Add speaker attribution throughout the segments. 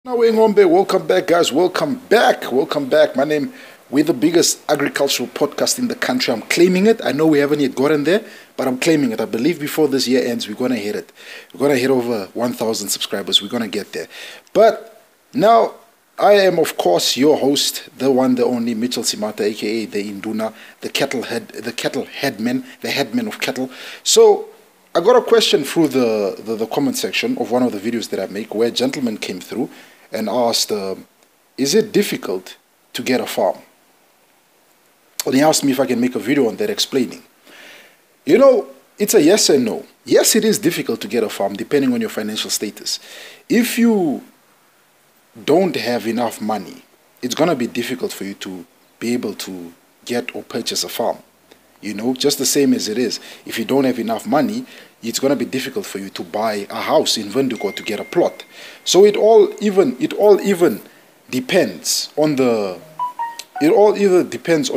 Speaker 1: Now, welcome back, guys. Welcome back. Welcome back. We're the biggest agricultural podcast in the country. I'm claiming it. I know we haven't yet gotten there, but I'm claiming it. I believe before this year ends, we're going to hit it. We're going to hit over 1,000 subscribers. We're going to get there. But now, I am, of course, your host, the one, the only, Mitchell Simata, aka the Induna, the cattle headman, the headman of cattle. So, I got a question through the comment section of one of the videos that I make where a gentleman came through and asked, is it difficult to get a farm? And he asked me if I can make a video on that explaining. You know, it's a yes and no. Yes, it is difficult to get a farm depending on your financial status. If you don't have enough money, it's going to be difficult for you to be able to get or purchase a farm. You know, just the same as it is. If you don't have enough money, it's going to be difficult for you to buy a house in Windhoek to get a plot. So it all even depends on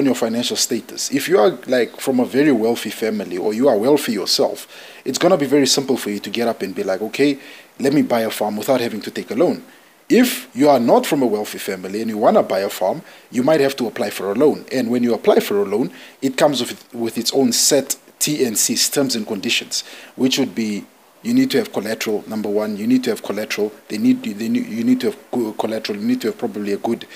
Speaker 1: your financial status. If you are like from a very wealthy family or you are wealthy yourself, it's going to be very simple for you to get up and be like, okay, let me buy a farm without having to take a loan. If you are not from a wealthy family and you want to buy a farm, you might have to apply for a loan. And when you apply for a loan, it comes with its own set T&Cs, terms and conditions, which would be you need to have collateral. Number one, you need to have collateral. You need to have collateral. You need to have probably a good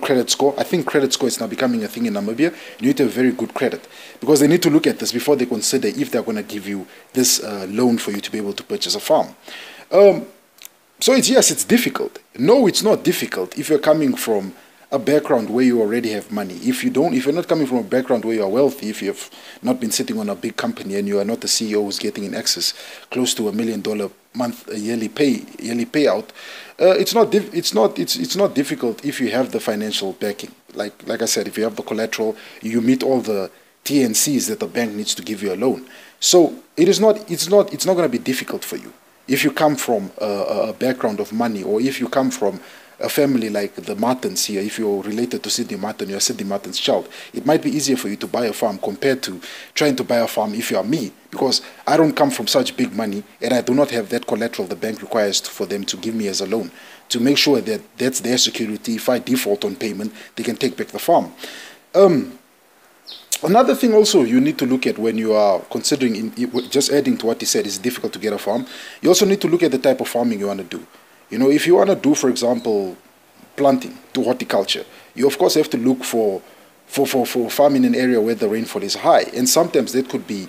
Speaker 1: credit score. I think credit score is now becoming a thing in Namibia. You need to have very good credit because they need to look at this before they consider if they're going to give you this loan for you to be able to purchase a farm. So it's difficult. No, it's not difficult if you're coming from a background where you already have money. If you're not coming from a background where you are wealthy, if you have not been sitting on a big company and you are not the CEO who's getting in excess close to $1 million yearly payout, it's not difficult if you have the financial backing. Like I said, if you have the collateral, you meet all the T&Cs that the bank needs to give you a loan. So it's not going to be difficult for you. If you come from a background of money, or if you come from a family like the Martins here, if you're related to Sidney Martin, you're Sidney Martin's child, it might be easier for you to buy a farm compared to trying to buy a farm if you are me, because I don't come from such big money and I do not have that collateral the bank requires for them to give me as a loan to make sure that that's their security. If I default on payment, they can take back the farm. Another thing also you need to look at when you are considering, just adding to what he said, it's difficult to get a farm. You also need to look at the type of farming you want to do. You know, if you want to do, for example, planting to horticulture, you of course have to look for farming in an area where the rainfall is high. And sometimes that could be,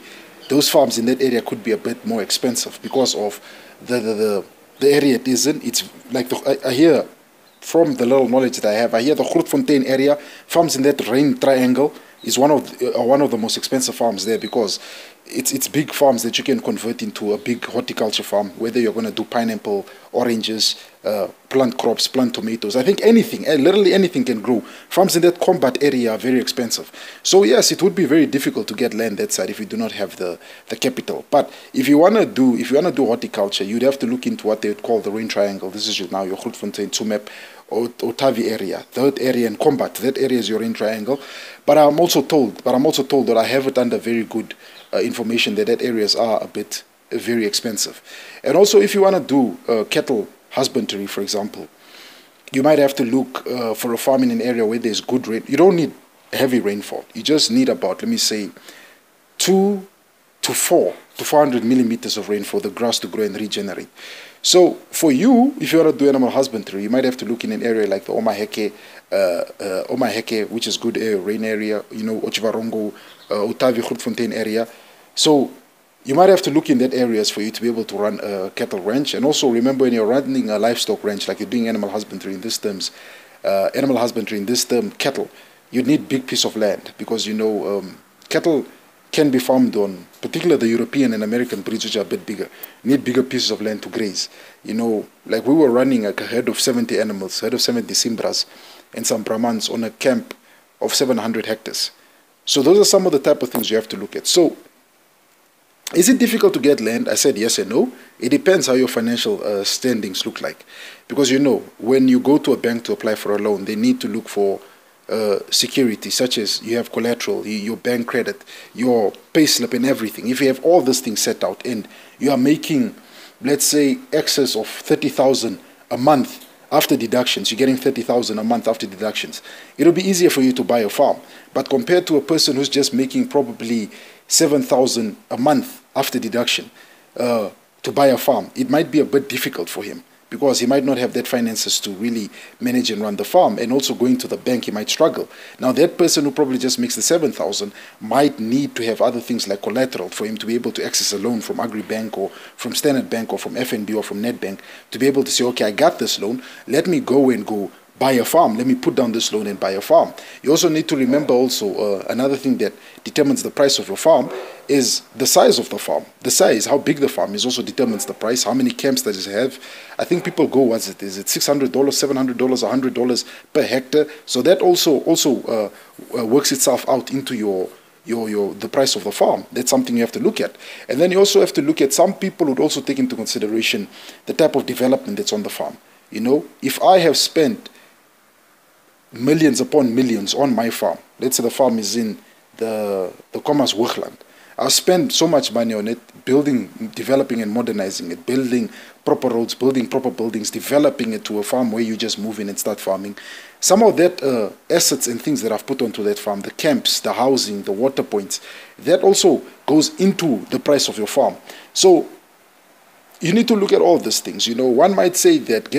Speaker 1: those farms in that area could be a bit more expensive because of the area it is in. It's like, I hear from the little knowledge that I have, I hear the Grootfontein area, farms in that rain triangle, is one of the most expensive farms there because it's big farms that you can convert into a big horticulture farm, whether you're going to do pineapple, oranges, plant crops, plant tomatoes. I think anything, literally anything can grow. Farms in that combat area are very expensive. So yes, it would be very difficult to get land that side if you do not have the capital. But if you want to do horticulture, you'd have to look into what they would call the rain triangle. This is now your Grootfontein, Tsumeb, Otavi area, that area in combat. That area is your rain triangle. But I'm also told that I have it under very good information that areas are very expensive. And also, if you want to do cattle husbandry, for example, you might have to look for a farm in an area where there's good rain. You don't need heavy rainfall. You just need about, let me say, 2 to 400 millimeters of rain for the grass to grow and regenerate. So for you, if you want to do animal husbandry, you might have to look in an area like the Omaheke, which is good rain area, you know, Ochivarongo, Otavi, Grootfontein area. So you might have to look in that areas for you to be able to run a cattle ranch. And also remember, when you're running a livestock ranch, like you're doing animal husbandry in this term, cattle, you need big piece of land because, you know, cattle can be farmed on, particularly the European and American breeds, which are a bit bigger. You need bigger pieces of land to graze. You know, like we were running like a herd of 70 animals, herd of 70 Simbras and some Brahmans on a camp of 700 hectares. So those are some of the type of things you have to look at. So is it difficult to get land? I said yes and no. It depends how your financial standings look like. Because, you know, when you go to a bank to apply for a loan, they need to look for security, such as you have collateral, your bank credit, your payslip and everything. If you have all these things set out and you are making, let's say, excess of 30,000 a month after deductions, you're getting 30,000 a month after deductions, it'll be easier for you to buy a farm. But compared to a person who's just making probably 7,000 a month after deduction to buy a farm, it might be a bit difficult for him, because he might not have that finances to really manage and run the farm, and also going to the bank, he might struggle. Now, that person who probably just makes the 7,000 might need to have other things like collateral for him to be able to access a loan from Agribank or from Standard Bank or from FNB or from Nedbank, to be able to say, okay, I got this loan, let me go buy a farm. Let me put down this loan and buy a farm. You also need to remember also another thing that determines the price of your farm is the size of the farm. The size, how big the farm is, also determines the price. How many camps does it have? I think people go, is it $600, $700, $100 per hectare? So that also works itself out into the price of the farm. That's something you have to look at. And then you also have to look at, some people would also take into consideration the type of development that's on the farm. You know, if I have spent millions upon millions on my farm, let's say the farm is in the Commerce Hoogland, I'll spend so much money on it, developing and modernizing it, building proper roads, building proper buildings, developing it to a farm where you just move in and start farming. Some of that assets and things that I've put onto that farm, the camps, the housing, the water points, that also goes into the price of your farm. So you need to look at all these things. You know, one might say that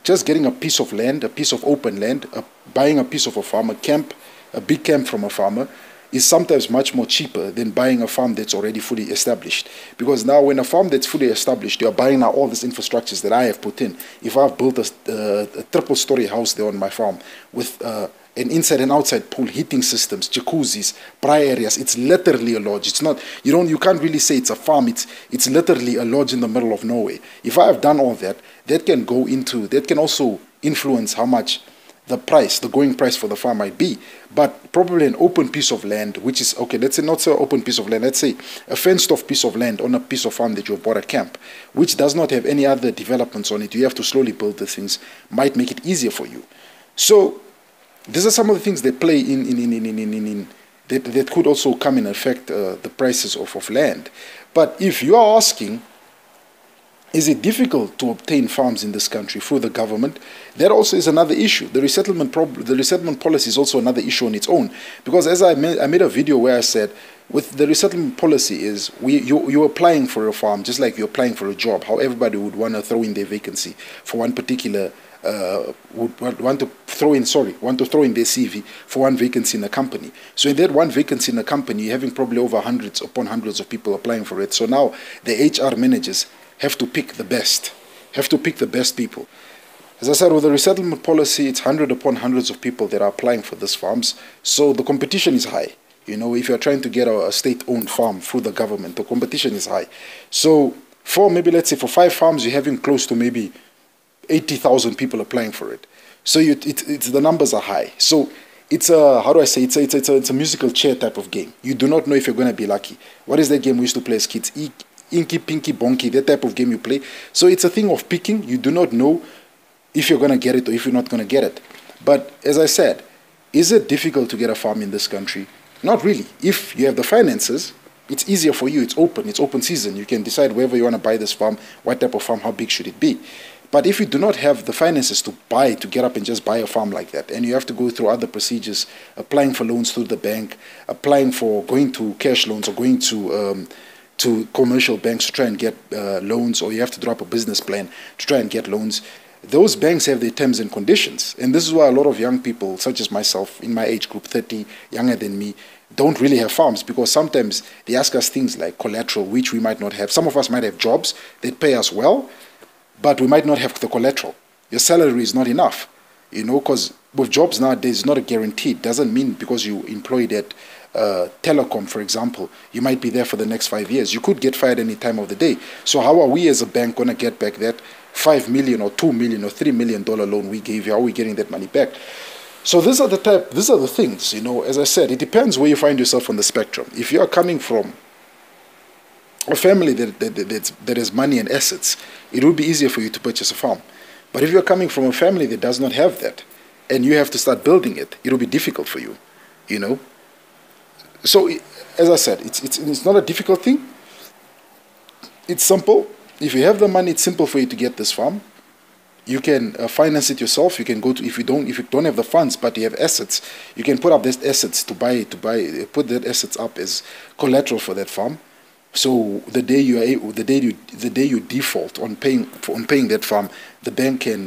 Speaker 1: just getting a piece of land, a piece of open land, buying a piece of a farm, a big camp from a farmer, is sometimes much more cheaper than buying a farm that's already fully established. Because now when a farm that's fully established, you're buying now all these infrastructures that I have put in. If I've built a triple-story house there on my farm with an inside and outside pool, heating systems, jacuzzis, braai areas, it's literally a lodge. It's not, you can't really say it's a farm. It's literally a lodge in the middle of nowhere. If I have done all that, that can also influence how much the going price for the farm might be. But probably an open piece of land, which is, okay, let's say not so open piece of land, let's say a fenced off piece of land on a piece of farm that you've bought a camp, which does not have any other developments on it, you have to slowly build the things, might make it easier for you. So these are some of the things that play that could also come and affect the prices of land. But if you are asking, is it difficult to obtain farms in this country through the government? That also is another issue. The resettlement policy is also another issue on its own. Because as I made a video where I said, with the resettlement policy is, you're applying for a farm just like you're applying for a job. How everybody would want to throw in their vacancy for one particular, want to throw in their CV for one vacancy in a company. So in that one vacancy in a company, you're having probably over hundreds upon hundreds of people applying for it. So now the HR managers have to pick the best, people. As I said, with the resettlement policy, it's hundreds upon hundreds of people that are applying for these farms. So the competition is high. You know, if you're trying to get a state-owned farm through the government, the competition is high. So let's say for 5 farms, you're having close to maybe 80,000 people applying for it. So the numbers are high. So it's it's a musical chair type of game. You do not know if you're going to be lucky. What is that game we used to play as kids? Inky, Pinky, Bonky, that type of game you play. So it's a thing of picking. You do not know if you're going to get it or if you're not going to get it. But as I said, is it difficult to get a farm in this country? Not really. If you have the finances, it's easier for you. It's open season. You can decide wherever you want to buy this farm, what type of farm, how big should it be. But if you do not have the finances to get up and just buy a farm like that, and you have to go through other procedures, applying for loans through the bank, going to cash loans or going to commercial banks to try and get loans, or you have to draw up a business plan to try and get loans. Those banks have their terms and conditions. And this is why a lot of young people, such as myself, in my age group, 30, younger than me, don't really have farms, because sometimes they ask us things like collateral, which we might not have. Some of us might have jobs that pay us well, but we might not have the collateral. Your salary is not enough, because with jobs nowadays, it's not a guarantee. It doesn't mean because you employed at telecom, for example, you might be there for the next 5 years. You could get fired any time of the day. So how are we as a bank going to get back that $5 million or $2 million or $3 million loan we gave you? How are we getting that money back? So these are the things, as I said, it depends where you find yourself on the spectrum. If you are coming from a family that has money and assets, it will be easier for you to purchase a farm. But if you're coming from a family that does not have that, and you have to start building it, it will be difficult for you, So, as I said, it's not a difficult thing. It's simple. If you have the money, it's simple for you to get this farm. You can finance it yourself. You can go to, if you don't have the funds but you have assets, you can put up these assets put that assets up as collateral for that farm. So the day you default on paying that farm, the bank can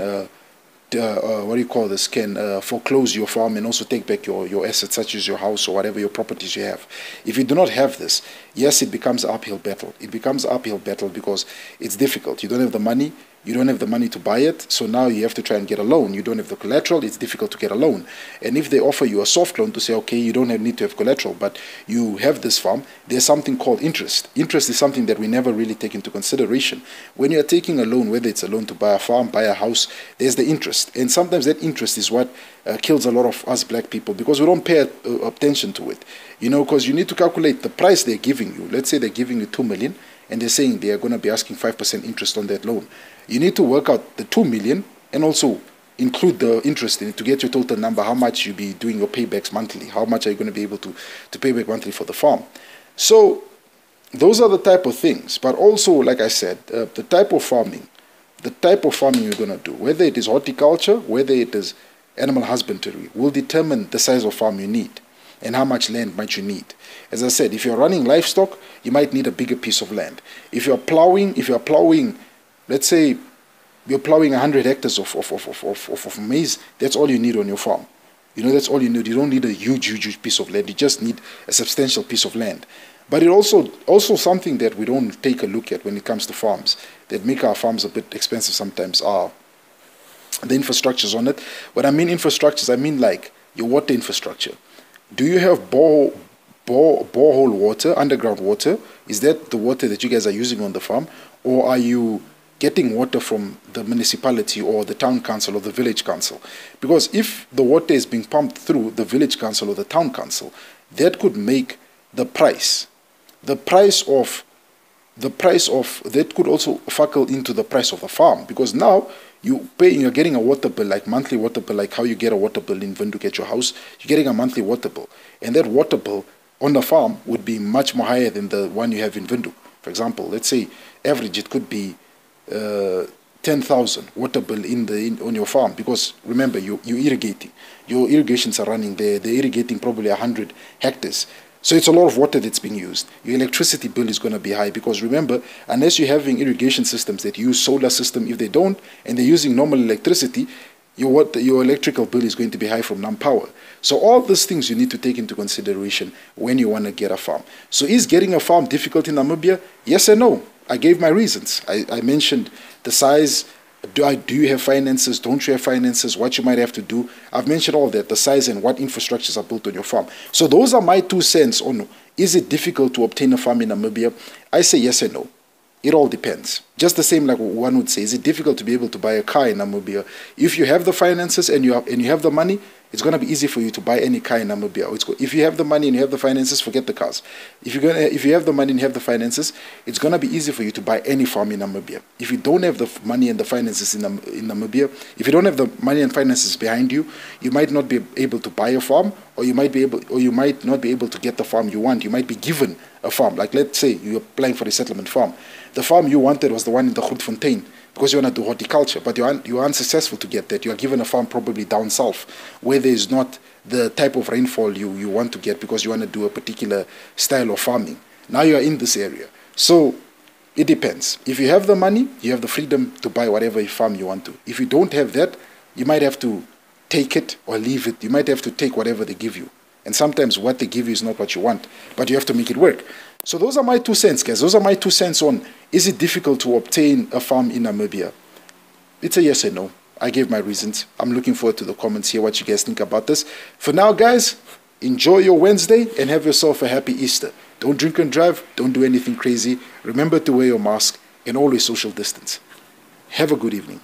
Speaker 1: what do you call this, can foreclose your farm and also take back your assets, such as your house or whatever your properties you have. If you do not have this, yes, it becomes an uphill battle. It becomes an uphill battle because it's difficult. You don't have the money. You don't have the money to buy it, so now you have to try and get a loan. You don't have the collateral, it's difficult to get a loan. And if they offer you a soft loan to say, okay, you don't need to have collateral, but you have this farm, there's something called interest. Interest is something that we never really take into consideration. When you're taking a loan, whether it's a loan to buy a farm, buy a house, there's the interest. And sometimes that interest is what kills a lot of us black people, because we don't pay attention to it. You know, because you need to calculate the price they're giving you. Let's say they're giving you 2 million, and they're saying they are going to be asking 5% interest on that loan. You need to work out the 2 million and also include the interest in it to get your total number, how much you'll be doing your paybacks monthly, how much are you going to be able to pay back monthly for the farm. So those are the type of things. But also, like I said, the type of farming you're going to do, whether it is horticulture, whether it is animal husbandry, will determine the size of farm you need and how much land might you need. As I said, if you're running livestock, you might need a bigger piece of land. If you're plowing, let's say you're plowing 100 hectares of maize, that's all you need on your farm. You know, that's all you need. You don't need a huge piece of land. You just need a substantial piece of land. But it also something that we don't take a look at when it comes to farms, that make our farms a bit expensive sometimes, are the infrastructures on it. When I mean infrastructures, I mean like your water infrastructure. Do you have borehole water, underground water? Is that the water that you guys are using on the farm? Or are you getting water from the municipality or the town council or the village council? Because if the water is being pumped through the village council or the town council, that could make the price that could also factor into the price of the farm, because now you're getting a water bill, like monthly water bill, like how you get a water bill in Windhoek at your house. You're getting a monthly water bill, and that water bill on the farm would be much more higher than the one you have in Windhoek. For example, let's say average it could be 10,000 water bill on your farm, because remember you're irrigating. Your irrigations are running there. They're irrigating probably 100 hectares. So it's a lot of water that's being used. Your electricity bill is going to be high, because remember, unless you're having irrigation systems that use solar system, if they don't, and they're using normal electricity, your electrical bill is going to be high from non-power. So all these things you need to take into consideration when you want to get a farm. So is getting a farm difficult in Namibia? Yes and no. I gave my reasons. I mentioned the size. Do you have finances? Don't you have finances? What you might have to do. I've mentioned all that, the size and what infrastructures are built on your farm. So those are my 2 cents on, is it difficult to obtain a farm in Namibia? I say yes and no. It all depends. Just the same like one would say, is it difficult to be able to buy a car in Namibia? If you have the finances and you have the money, it's going to be easy for you to buy any car in Namibia. If you have the money and you have the finances, forget the cars. If you have the money and you have the finances, it's going to be easy for you to buy any farm in Namibia. If you don't have the money and the finances in Namibia, if you don't have the money and finances behind you, you might not be able to buy a farm, or you might not be able to get the farm you want. You might be given a farm. Like let's say you're applying for a resettlement farm. The farm you wanted was the one in the Grootfontein, because you want to do horticulture, but you're unsuccessful to get that. You are given a farm probably down south, where there is not the type of rainfall you want to get, because you want to do a particular style of farming. Now you are in this area. So it depends. If you have the money, you have the freedom to buy whatever farm you want to. If you don't have that, you might have to take it or leave it. You might have to take whatever they give you. And sometimes what they give you is not what you want, but you have to make it work. So those are my 2 cents, guys. Those are my 2 cents on, is it difficult to obtain a farm in Namibia? It's a yes and no. I gave my reasons. I'm looking forward to the comments here, what you guys think about this. For now, guys, enjoy your Wednesday and have yourself a happy Easter. Don't drink and drive. Don't do anything crazy. Remember to wear your mask and always social distance. Have a good evening.